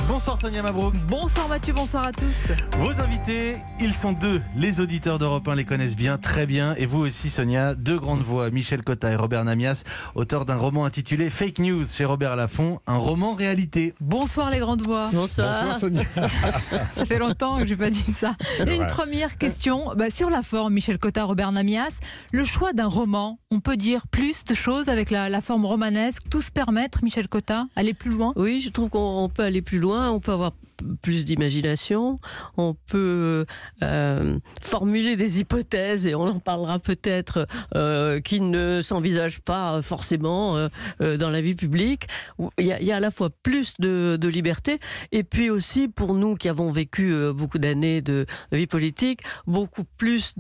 Bonsoir Sonia Mabrouk. Bonsoir Mathieu, bonsoir à tous. Vos invités, ils sont deux. Les auditeurs d'Europe 1 les connaissent bien, très bien. Et vous aussi Sonia, deux grandes voix, Michel Cotta et Robert Namias, auteurs d'un roman intitulé Fake News chez Robert Laffont, un roman réalité. Bonsoir les grandes voix. Bonsoir Sonia. Ça fait longtemps que je n'ai pas dit ça. Et une première question, sur la forme, Michel Cotta, Robert Namias, le choix d'un roman, on peut dire plus de choses avec la forme romanesque, tout se permettre, Michel Cotta, aller plus loin? Oui, je trouve qu'on peut aller plus loin, on peut avoir plus d'imagination, on peut formuler des hypothèses, et on en parlera peut-être, qui ne s'envisagent pas forcément dans la vie publique. Il y a à la fois plus de liberté, et puis aussi pour nous qui avons vécu beaucoup d'années de vie politique, beaucoup plus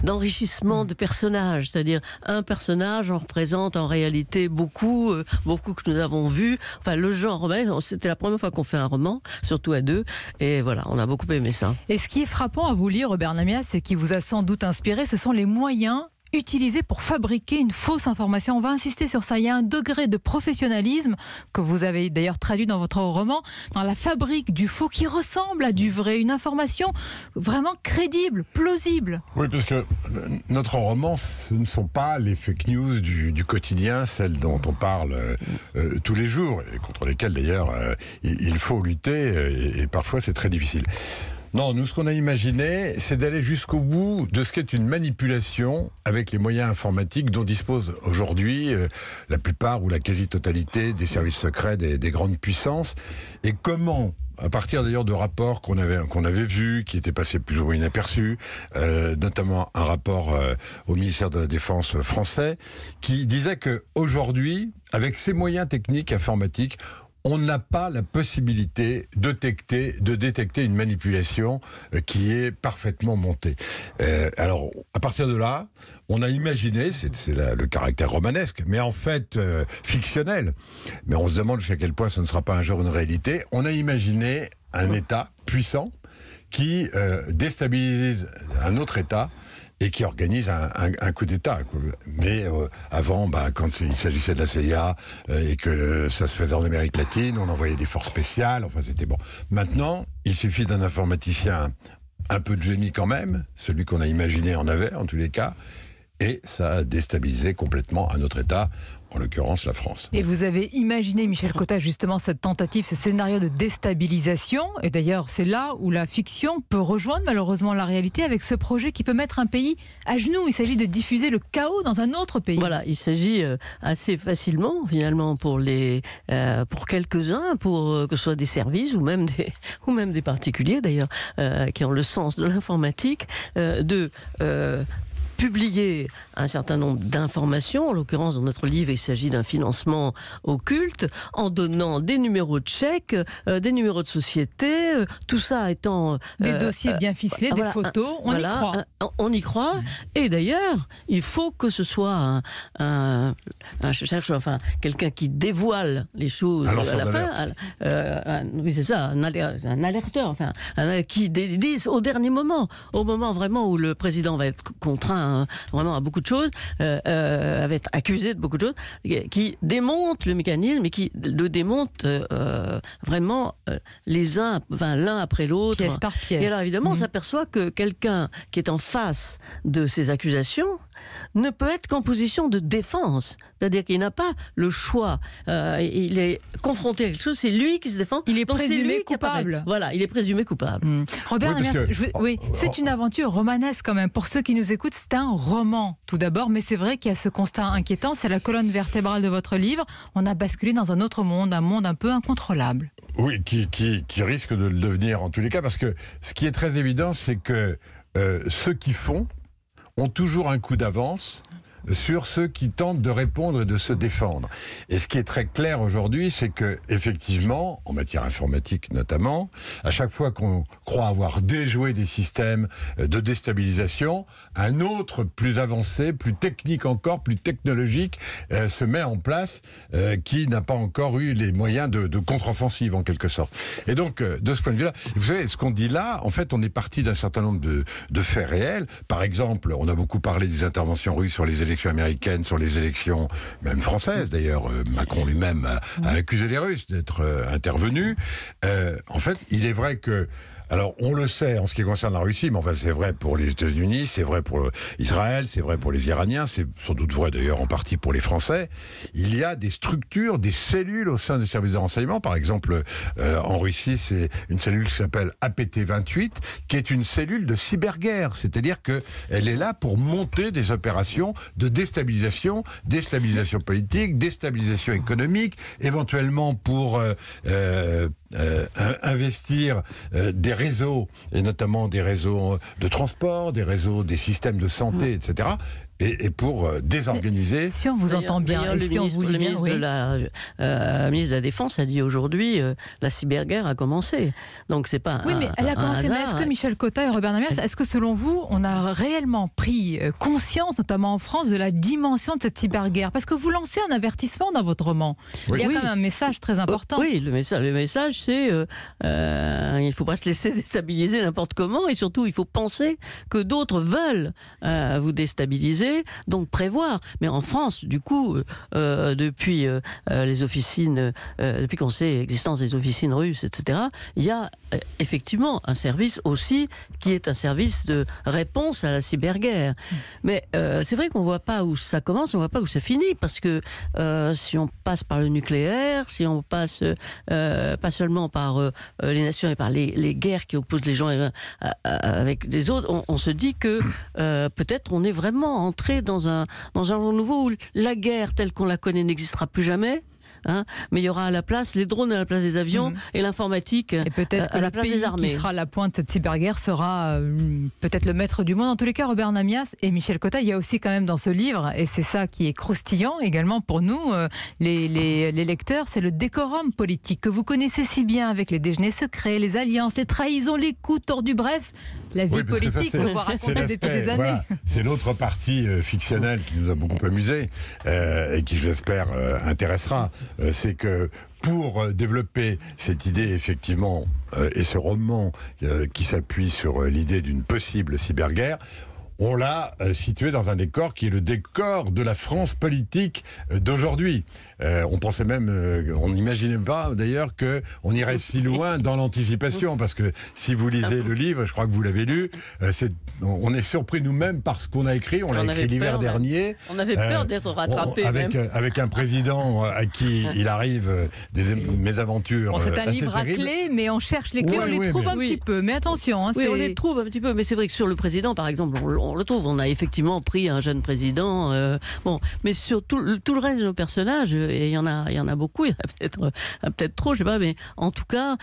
d'enrichissement de personnages, c'est-à-dire un personnage en représente en réalité beaucoup que nous avons vu. Enfin, le genre, c'était la première fois qu'on fait un roman, surtout à deux, et voilà, on a beaucoup aimé ça. Et ce qui est frappant à vous lire, Robert Namias, et qui vous a sans doute inspiré, ce sont les moyens utilisés pour fabriquer une fausse information. On va insister sur ça. Il y a un degré de professionnalisme que vous avez d'ailleurs traduit dans votre roman, dans la fabrique du faux qui ressemble à du vrai, une information vraiment crédible, plausible. Oui, parce que notre roman, ce ne sont pas les fake news du quotidien, celles dont on parle tous les jours, et contre lesquelles d'ailleurs il faut lutter, et parfois c'est très difficile. Non, nous, ce qu'on a imaginé, c'est d'aller jusqu'au bout de ce qu'est une manipulation avec les moyens informatiques dont disposent aujourd'hui la plupart ou la quasi-totalité des services secrets des grandes puissances, et comment, à partir d'ailleurs de rapports qu'on avait vus, qui étaient passés plus ou moins inaperçus, notamment un rapport au ministère de la Défense français, qui disait qu'aujourd'hui, avec ces moyens techniques informatiques, on n'a pas la possibilité de détecter une manipulation qui est parfaitement montée. Alors, à partir de là, on a imaginé, c'est le caractère romanesque, mais en fait fictionnel, mais on se demande jusqu'à quel point ce ne sera pas un jour une réalité, on a imaginé un État puissant qui déstabilise un autre État et qui organise un coup d'État. Mais avant, quand il s'agissait de la CIA et que ça se faisait en Amérique latine, on envoyait des forces spéciales, enfin c'était bon. Maintenant, il suffit d'un informaticien un peu de génie quand même, celui qu'on a imaginé en avait, en tous les cas, et ça a déstabilisé complètement un autre État, en l'occurrence la France. Et vous avez imaginé, Michel Cotta, justement cette tentative, ce scénario de déstabilisation, et d'ailleurs c'est là où la fiction peut rejoindre malheureusement la réalité avec ce projet qui peut mettre un pays à genoux. Il s'agit de diffuser le chaos dans un autre pays. Voilà, il s'agit assez facilement finalement pour quelques-uns, pour que ce soit des services ou même des particuliers d'ailleurs, qui ont le sens de l'informatique, de publier un certain nombre d'informations. En l'occurrence, dans notre livre, il s'agit d'un financement occulte, en donnant des numéros de chèques, des numéros de société, tout ça étant... des dossiers bien ficelés, des photos, on y croit. On y croit, et d'ailleurs, il faut que ce soit je cherche quelqu'un qui dévoile les choses à la fin. Oui, c'est ça, un alerteur, qui dise au dernier moment, au moment vraiment où le président va être contraint vraiment à beaucoup de choses, va être accusé de beaucoup de choses, qui démonte le mécanisme et qui le démonte vraiment l'un après l'autre. Pièce par pièce. Et alors évidemment, on s'aperçoit que quelqu'un qui est en face de ces accusations ne peut être qu'en position de défense. C'est-à-dire qu'il n'a pas le choix. Il est confronté à quelque chose, c'est lui qui se défend. Il est présumé coupable. Voilà, il est présumé coupable. Robert Namias, c'est une aventure romanesque quand même. Pour ceux qui nous écoutent, c'est un roman tout d'abord, mais c'est vrai qu'il y a ce constat inquiétant, c'est la colonne vertébrale de votre livre. On a basculé dans un autre monde, un monde un peu incontrôlable. Oui, qui risque de le devenir en tous les cas, parce que ce qui est très évident, c'est que ceux qui font ont toujours un coup d'avance sur ceux qui tentent de répondre et de se défendre. Et ce qui est très clair aujourd'hui, c'est que effectivement, en matière informatique notamment, à chaque fois qu'on croit avoir déjoué des systèmes de déstabilisation, un autre plus avancé, plus technique encore, plus technologique, se met en place, qui n'a pas encore eu les moyens de contre-offensive en quelque sorte. Et donc, de ce point de vue-là, vous savez, ce qu'on dit là, en fait, on est parti d'un certain nombre de faits réels. Par exemple, on a beaucoup parlé des interventions russes sur les élections élections américaines, sur les élections même françaises d'ailleurs. Macron lui-même a accusé les Russes d'être intervenus. En fait, il est vrai que, alors on le sait en ce qui concerne la Russie, mais enfin c'est vrai pour les États-Unis, c'est vrai pour Israël, c'est vrai pour les Iraniens, c'est sans doute vrai d'ailleurs en partie pour les Français. Il y a des structures, des cellules au sein des services de renseignement. Par exemple, en Russie, c'est une cellule qui s'appelle APT-28, qui est une cellule de cyberguerre. C'est-à-dire qu'elle est là pour monter des opérations de déstabilisation politique, déstabilisation économique, éventuellement pour investir des réseaux, et notamment des réseaux de transport, des réseaux des systèmes de santé, etc., et pour désorganiser. Si on vous entend bien, et si on vous lit bien, oui. Le ministre de la Défense a dit aujourd'hui la cyberguerre a commencé. Donc c'est pas oui, mais elle a commencé. Mais est-ce que Michel Cotta et Robert Namias, est-ce que selon vous, on a réellement pris conscience, notamment en France, de la dimension de cette cyberguerre? Parce que vous lancez un avertissement dans votre roman. Oui. Il y a quand même un message très important. Oui, le message c'est il ne faut pas se laisser déstabiliser n'importe comment, et surtout il faut penser que d'autres veulent vous déstabiliser. Donc prévoir. Mais en France, du coup, depuis les officines, depuis qu'on sait l'existence des officines russes, etc., il y a effectivement un service aussi qui est un service de réponse à la cyberguerre. Mais c'est vrai qu'on ne voit pas où ça commence, on ne voit pas où ça finit, parce que si on passe par le nucléaire, si on passe pas seulement par les nations et par les guerres qui opposent les gens avec les autres, on se dit que peut-être on est vraiment entré dans un genre nouveau où la guerre telle qu'on la connaît n'existera plus jamais. Mais il y aura à la place les drones à la place des avions et l'informatique et peut-être à la place des armées. Qui sera à la pointe de cette cyberguerre sera peut-être le maître du monde. En tous les cas, Robert Namias et Michel Cotta, il y a aussi quand même dans ce livre, et c'est ça qui est croustillant également pour nous, les lecteurs, c'est le décorum politique que vous connaissez si bien, avec les déjeuners secrets, les alliances, les trahisons, les coups tordus, bref, la vie politique qu'on voit raconter depuis des années. Voilà, c'est l'autre partie fictionnelle qui nous a beaucoup amusé et qui, j'espère, intéressera. C'est que pour développer cette idée, effectivement, et ce roman qui s'appuie sur l'idée d'une possible cyberguerre, on l'a situé dans un décor qui est le décor de la France politique d'aujourd'hui. On pensait même, on n'imaginait pas d'ailleurs qu'on irait si loin dans l'anticipation, parce que si vous lisez le livre, je crois que vous l'avez lu, on est surpris nous-mêmes par ce qu'on a écrit. On l'a écrit l'hiver dernier. On avait peur d'être rattrapé. Avec un président à qui il arrive des mésaventures. Bon, c'est un livre à clés, mais on cherche les clés, on les trouve un petit peu. Mais attention. Oui, on les trouve un petit peu, mais c'est vrai que sur le président, par exemple, on le trouve. On a effectivement pris un jeune président. Mais sur tout le reste de nos personnages, et il y en a beaucoup, il y en a peut-être trop, je sais pas, mais en tout cas,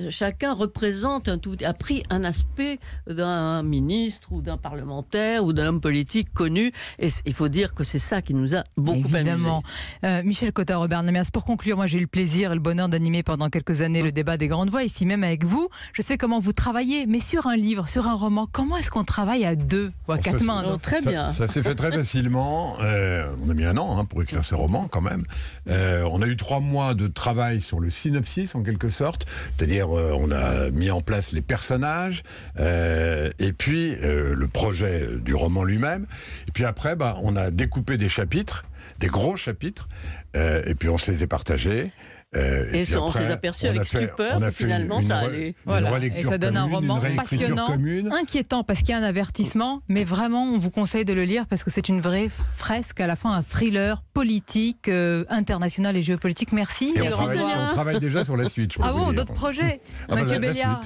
chacun représente a pris un aspect d'un ministre ou d'un parlementaire ou d'un homme politique connu, et il faut dire que c'est ça qui nous a beaucoup évidemment amusé. Michel Cotta, Robert Namias, pour conclure, moi j'ai eu le plaisir et le bonheur d'animer pendant quelques années le débat des grandes voix, ici même avec vous. Je sais comment vous travaillez, mais sur un livre, sur un roman, comment est-ce qu'on travaille à deux ou à quatre mains? Très bien. Ça s'est fait très facilement. On a mis un an pour écrire ce roman quand même. On a eu 3 mois de travail sur le synopsis en quelque sorte, c'est-à-dire on a mis en place les personnages et puis le projet du roman lui-même. Et puis après, on a découpé des chapitres, des gros chapitres, et puis on se les est partagés. Et on s'est aperçu avec stupeur que finalement ça allait. Voilà. Et ça donne un roman passionnant, inquiétant parce qu'il y a un avertissement, mais vraiment on vous conseille de le lire parce que c'est une vraie fresque, à la fin un thriller politique, international et géopolitique. Merci. Et on travaille déjà sur la suite. Ah bon, d'autres projets, Mathieu Béliard.